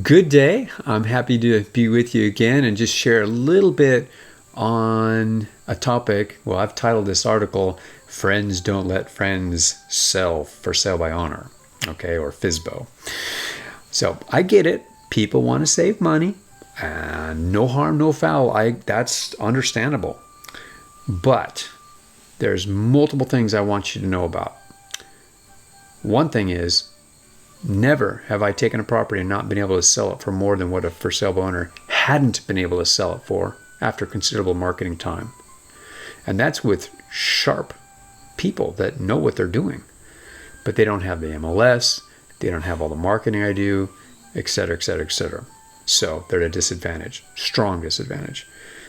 Good day. I'm happy to be with you again and just share a little bit on a topic. Well, I've titled this article, Friends Don't Let Friends Sell for Sale by Owner, okay, or FSBO. So I get it. People want to save money. No harm, no foul. That's understandable. But there's multiple things I want you to know about. One thing is, never have I taken a property and not been able to sell it for more than what a for sale by owner hadn't been able to sell it for after considerable marketing time. And that's with sharp people that know what they're doing. But they don't have the MLS, they don't have all the marketing I do, etc., etc., etc. So they're at a disadvantage, strong disadvantage.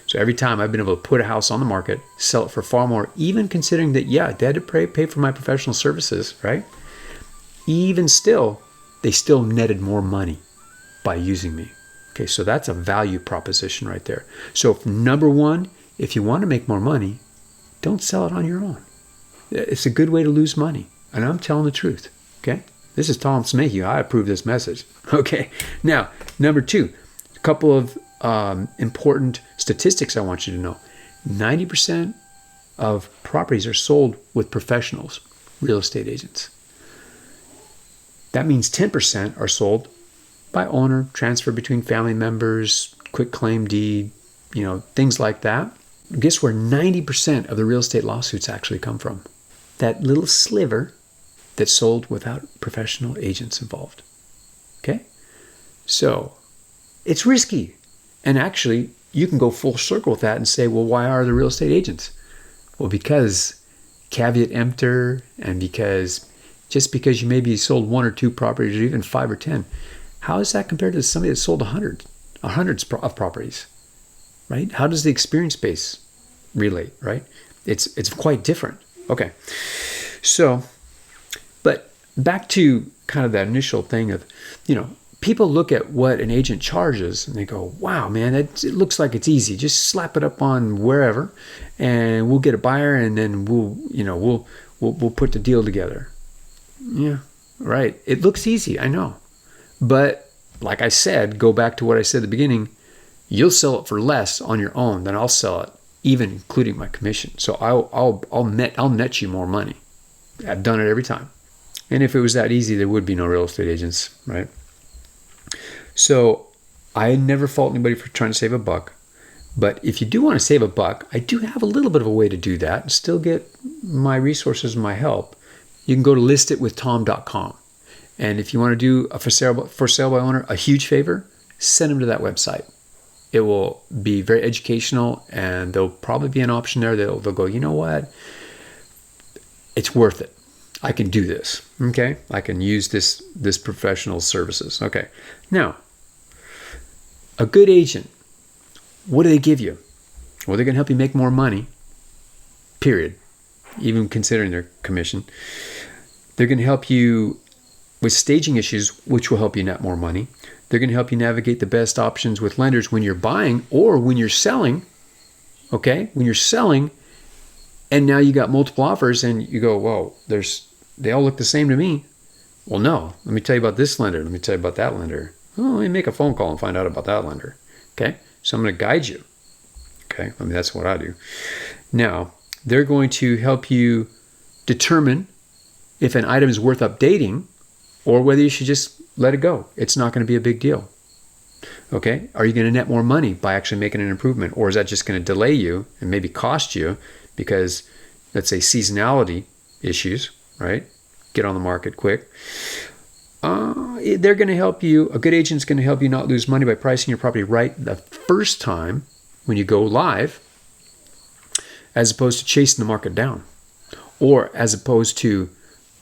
So every time I've been able to put a house on the market, sell it for far more, even considering that, yeah, they had to pay for my professional services, right? Even still, they still netted more money by using me. Okay, so that's a value proposition right there. So number one, if you want to make more money, don't sell it on your own. It's a good way to lose money. And I'm telling the truth. Okay, this is Tom Mayhew. I approve this message. Okay, now, number two, a couple of important statistics I want you to know. 90% of properties are sold with professionals, real estate agents. That means 10% are sold by owner, transfer between family members, quick claim deed, things like that. Guess where 90% of the real estate lawsuits actually come from? That little sliver that's sold without professional agents involved. Okay? So it's risky. And actually, you can go full circle with that and say, well, why are the real estate agents? Well, because caveat emptor, and just because you maybe sold one or two properties or even 5 or 10, how is that compared to somebody that sold hundreds of properties, right? How does the experience base relate, right? It's quite different. Okay, so, but back to kind of that initial thing of, people look at what an agent charges and they go, wow, man, it looks like it's easy. Just slap it up on wherever and we'll get a buyer and then we'll put the deal together. Yeah, right. It looks easy, I know. But like I said, go back to what I said at the beginning, you'll sell it for less on your own than I'll sell it, even including my commission. So I'll net you more money. I've done it every time. And if it was that easy, there would be no real estate agents, right? So I never fault anybody for trying to save a buck. But if you do want to save a buck, I do have a little bit of a way to do that and still get my resources and my help. You can go to listitwithtom.com. And if you want to do a for sale by owner, a huge favor, send them to that website. It will be very educational and there'll probably be an option there. They'll go, you know what? It's worth it. I can do this. Okay. I can use this professional services. Okay. Now, a good agent, what do they give you? Well, they're going to help you make more money, period. Even considering their commission. They're going to help you with staging issues, which will help you net more money. They're going to help you navigate the best options with lenders when you're buying or when you're selling. Okay? When you're selling and now you got multiple offers and you go, whoa, they all look the same to me. Well, no. Let me tell you about this lender. Let me tell you about that lender. Oh, let me make a phone call and find out about that lender. Okay? So I'm going to guide you. Okay? I mean, that's what I do. Now, they're going to help you determine if an item is worth updating or whether you should just let it go. It's not going to be a big deal. Okay? Are you going to net more money by actually making an improvement? Or is that just going to delay you and maybe cost you because, let's say, seasonality issues, right? Get on the market quick. They're going to help you. A good agent's going to help you not lose money by pricing your property right the first time when you go live, as opposed to chasing the market down, or as opposed to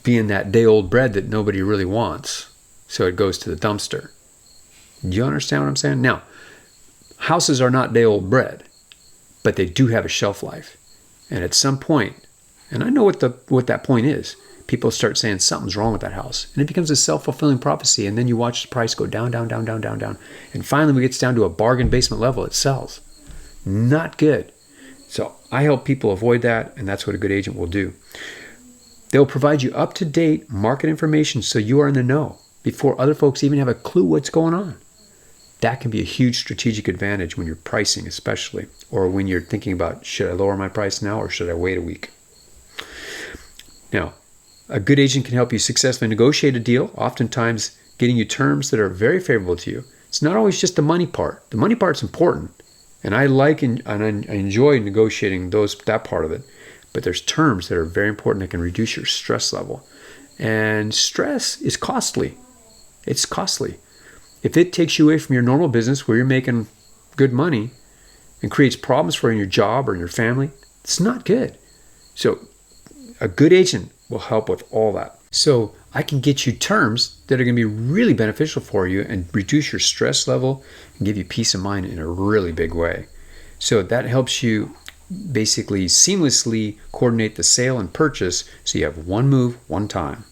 being that day-old bread that nobody really wants, so it goes to the dumpster. Do you understand what I'm saying? Now, houses are not day-old bread, but they do have a shelf life. And at some point, and I know what that point is, people start saying something's wrong with that house. And it becomes a self-fulfilling prophecy, and then you watch the price go down, down, down, down, down, down. And finally, when it gets down to a bargain basement level, it sells. Not good. So I help people avoid that, and that's what a good agent will do. They'll provide you up-to-date market information so you are in the know before other folks even have a clue what's going on. That can be a huge strategic advantage when you're pricing, especially, or when you're thinking about, should I lower my price now or should I wait a week? Now, a good agent can help you successfully negotiate a deal, oftentimes getting you terms that are very favorable to you. It's not always just the money part. The money part's important, and I like and I enjoy negotiating that part of it. But there's terms that are very important that can reduce your stress level. And stress is costly. It's costly. If it takes you away from your normal business where you're making good money and creates problems for you in your job or in your family, it's not good. So a good agent will help with all that. So I can get you terms that are going to be really beneficial for you and reduce your stress level and give you peace of mind in a really big way. So that helps you basically seamlessly coordinate the sale and purchase so you have one move, one time.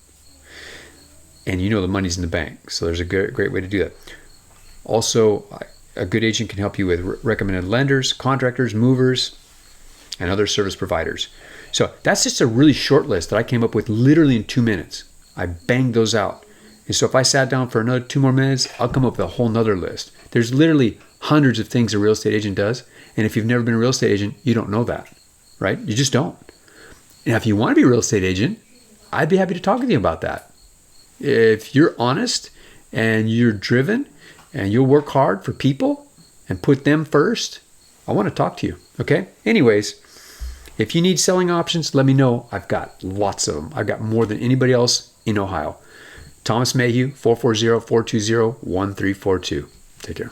And you know the money's in the bank. So there's a great way to do that. Also, a good agent can help you with recommended lenders, contractors, movers, and other service providers. So that's just a really short list that I came up with literally in 2 minutes. I banged those out. And so if I sat down for another 2 more minutes, I'll come up with a whole nother list. There's literally hundreds of things a real estate agent does. And if you've never been a real estate agent, you don't know that, right? You just don't. And if you want to be a real estate agent, I'd be happy to talk with you about that. If you're honest and you're driven and you'll work hard for people and put them first, I want to talk to you, okay? Anyways, if you need selling options, let me know. I've got lots of them. I've got more than anybody else in Ohio. Thomas Mayhew, 440-420-1342. Take care.